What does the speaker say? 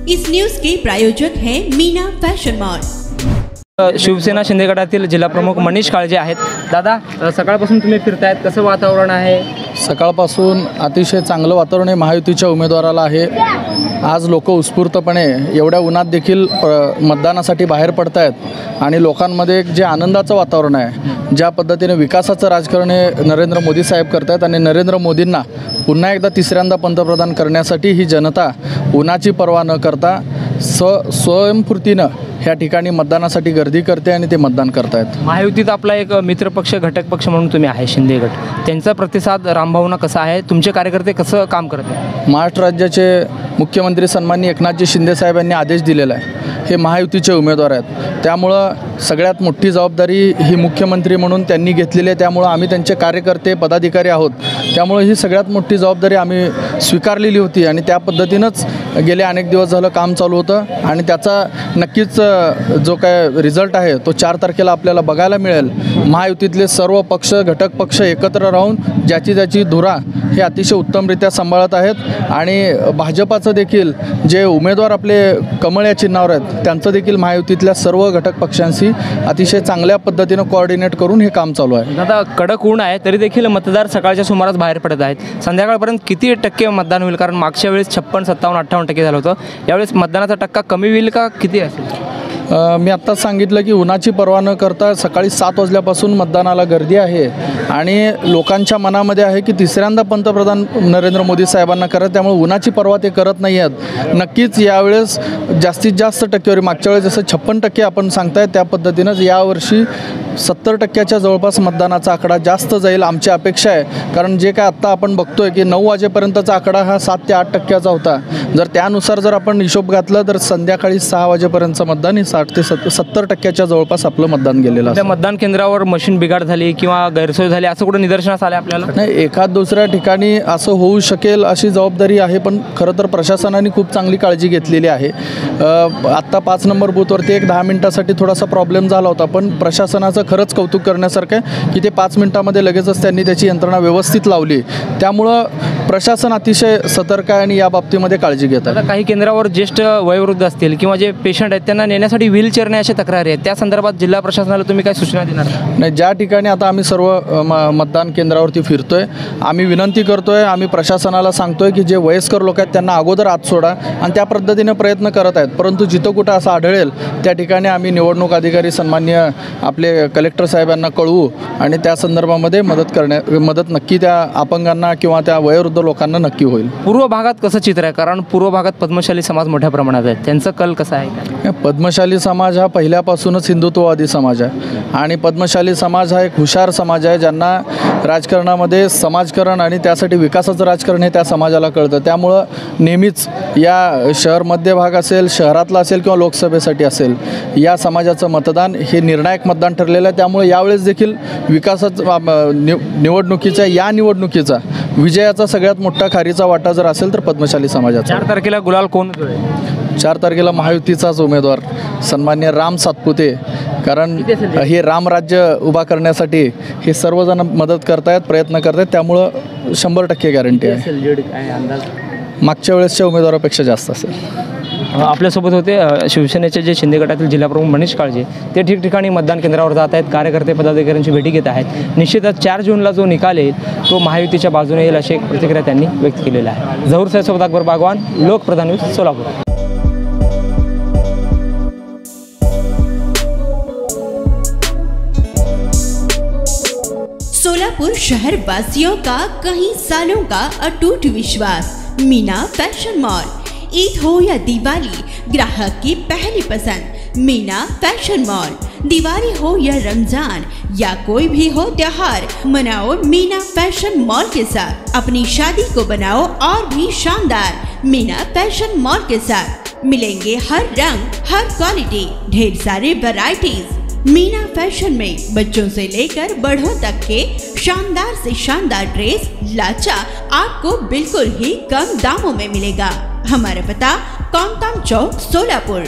इस news के प्रायोजक हैं Meena fashion mall. Shiv Sena Shinde गटातील जिल्हा प्रमुख मनीष काळजे आहेत। दादा, सकाळपासून तुम्ही फिरतायत, कसं वातावरण आहे? सकाळपासून अतिशय चांगलं वातावरण आहे, महायुतीच्या उमेदवाराला आहे। आज लोक उत्स्फूर्तपणे एवढ्या उन्हात देखील मतदानासाठी बाहेर पडत आहेत आणि लोकांमध्ये एक जे आनंदाचं वातावरण आहे, ज्या पद्धतीने विकासाचं राजकारण हे नरेंद्र मोदी साहेब करत आहेत आणि नरेंद्र मोदींना पुन्हा एकदा तिसऱ्यांदा पंतप्रधान करण्यासाठी ही जनता उन्हाची पर्वा न करता स्वयंस्फूर्तीनं ह्या ठिकाणी मतदानासाठी गर्दी करते आणि ते मतदान करतायत। महायुतीत आपला एक मित्रपक्ष घटक पक्ष म्हणून तुम्ही आहे शिंदे गट, त्यांचा प्रतिसाद रामभावना कसा आहे? तुमचे कार्यकर्ते कसं काम करत आहेत? महाराष्ट्र राज्याचे मुख्यमंत्री सन्माननीय एकनाथजी शिंदे साहेब यांनी आदेश दिलेला आहे, हे महायुतीचे उमेदवार आहेत, त्यामुळं सगळ्यात मोठी जबाबदारी ही मुख्यमंत्री म्हणून त्यांनी घेतलेली आहे। त्यामुळं आम्ही त्यांचे कार्यकर्ते पदाधिकारी आहोत, त्यामुळे ही सगळ्यात मोठी जबाबदारी आम्ही स्वीकारलेली होती आणि त्या पद्धतीनंच गेले अनेक दिवस झालं काम चालू होतं आणि त्याचा नक्कीच जो काय रिझल्ट आहे तो 4 तारखेला आपल्याला बघायला मिळेल। महायुतीतले सर्व पक्ष घटक पक्ष एकत्र राहून ज्याची धुरा हे अतिशय उत्तमरित्या सांभाळत आहेत आणि भाजपाचं देखील जे उमेदवार आपले कमळ या चिन्हावर आहेत त्यांचं देखील महायुतीतल्या सर्व घटक पक्षांशी अतिशय चांगल्या पद्धतीनं कोऑर्डिनेट करून हे काम चालू आहे। आता कडक ऊन आहे तरी देखील मतदार सकाळच्या सुमारास बाहेर पडत आहेत। संध्याकाळपर्यंत किती टक्के मतदान होईल? कारण मागच्या वेळेस 56, 57, 58% झालं होतं, यावेळेस मतदानाचा टक्का कमी होईल का किती असेल? मी आत्ताच सांगितलं की उन्हाची पर्वा न करता सकाळी 7 वाजल्यापासून मतदानाला गर्दी आहे आणि लोकांच्या मनामध्ये आहे की तिसऱ्यांदा पंतप्रधान नरेंद्र मोदी साहेबांना करत, त्यामुळे उन्हाची पर्वा ते करत नाही आहेत। नक्कीच यावेळेस जास्तीत जास्त टक्केवारी, मागच्या वेळेस जसं 56% आपण सांगताय त्या पद्धतीनंच यावर्षी 70% जवळपास मतदानाचा आकडा जास्त जाईल आमची अपेक्षा आहे। कारण जे काय आत्ता आपण बघतोय की 9 वाजेपर्यंतचा आकडा हा 7 ते 8% होता, जर त्यानुसार जर आपण हिशोब घातला तर संध्याकाळी 6 वाजेपर्यंतचं मतदान हे 60 ते 70% जवळपास आपलं मतदान गेलेलं आहे। त्या मतदान केंद्रावर मशीन बिघाड झाली किंवा गैरसोय झाली असं कुठं निदर्शनास आलं आपल्याला? नाही, एखाद दुसऱ्या ठिकाणी असं होऊ शकेल अशी जबाबदारी आहे, पण खरं तर प्रशासनाने खूप चांगली काळजी घेतलेली आहे। आत्ता 5 नंबर बूथवरती एक 10 मिनिटासाठी थोडासा प्रॉब्लेम झाला होता, पण प्रशासनाचं खरंच कौतुक करण्यासारखं आहे की ते 5 मिनिटामध्ये लगेचच त्यांनी त्याची यंत्रणा व्यवस्थित लावली, त्यामुळं प्रशासन अतिशय सतर्क आहे आणि या बाबतीमध्ये काळजी घेत आहे। काही केंद्रावर ज्येष्ठ वयोवृद्ध असतील किंवा जे पेशंट आहेत त्यांना नेण्यासाठी व्हीलचेअर नाही अशा तक्रारी आहेत, त्या संदर्भात जिल्हा प्रशासनाला तुम्ही काय सूचना देणार? नाही, ज्या ठिकाणी आता आम्ही सर्व मतदान केंद्रावरती फिरतोय, आम्ही विनंती करतोय, आम्ही प्रशासनाला सांगतोय की जे वयस्कर लोक आहेत त्यांना अगोदर आत सोडा आणि त्या पद्धतीने प्रयत्न करत आहेत, परंतु जिथं कुठं असं आढळेल त्या ठिकाणी आम्ही निवडणूक अधिकारी सन्माननीय आपले कलेक्टर साहेबांना कळवू आणि त्या संदर्भामध्ये मदत नक्की त्या अपंगांना किंवा त्या वयोवृद्ध लोकांना नक्की होईल। पूर्व भागात कसं चित्र आहे? कारण पूर्व भागात पद्मशाली समाज मोठ्या प्रमाणात आहे, त्यांचं कल कसं आहे? पद्मशाली समाज हा पहिल्यापासूनच हिंदुत्ववादी समाज आहे आणि पद्मशाली समाज हा एक हुशार समाज आहे, ज्यांना राजकारणामध्ये समाजकारण आणि त्यासाठी विकासाचं राजकारण हे त्या समाजाला कळतं। त्यामुळं नेहमीच या शहर मध्य भाग असेल, शहरातला असेल किंवा लोकसभेसाठी असेल, या समाजाचं मतदान हे निर्णायक मतदान ठरलेलं आहे। त्यामुळे यावेळेस देखील निवडणुकीचा विजयाचा सगळ्यात मोठा खारीचा वाटा जर असेल तर पद्मशाली समाजाचा। 4 तारखेला गुलाल कोण? 4 तारखेला महायुतीचाच उमेदवार सन्माननीय राम सातपुते, कारण हे रामराज्य उभा करण्यासाठी हे सर्वजण मदत करतायत, प्रयत्न करतायत, त्यामुळं 100% गॅरंटी आहे। मागच्या वेळेसच्या उमेदवारापेक्षा जास्त असेल। आपल्यासोबत होते शिवसेनेचे जे शिंदे गटातील जिल्हाप्रमुख मनीष काळजे, ते ठिकठिकाणी मतदान केंद्रावर जात आहेत, कार्यकर्ते पदाधिकाऱ्यांची भेटी घेत आहेत। निश्चितच 4 जूनला जो निकाल येईल तो महायुतीच्या बाजूने येईल अशी एक प्रतिक्रिया त्यांनी व्यक्त केलेली आहे। झहूर साहेबसोबत अकबर बागवान, लोकप्रधान न्यूज, सोलापूर। सोलापुर शहर वासियों का कई सालों का अटूट विश्वास, मीना फैशन मॉल। ईद हो या दिवाली, ग्राहक की पहली पसंद मीना फैशन मॉल। दिवाली हो या रमजान या कोई भी हो त्योहार, मनाओ मीना फैशन मॉल के साथ। अपनी शादी को बनाओ और भी शानदार मीना फैशन मॉल के साथ। मिलेंगे हर रंग, हर क्वालिटी, ढेर सारे वैरायटीज। मीना फैशन में बच्चों से लेकर बड़ों तक के शानदार से शानदार ड्रेस लाचा आपको बिल्कुल ही कम दामों में मिलेगा। हमारा पता कॉमताम चौक, सोलापुर।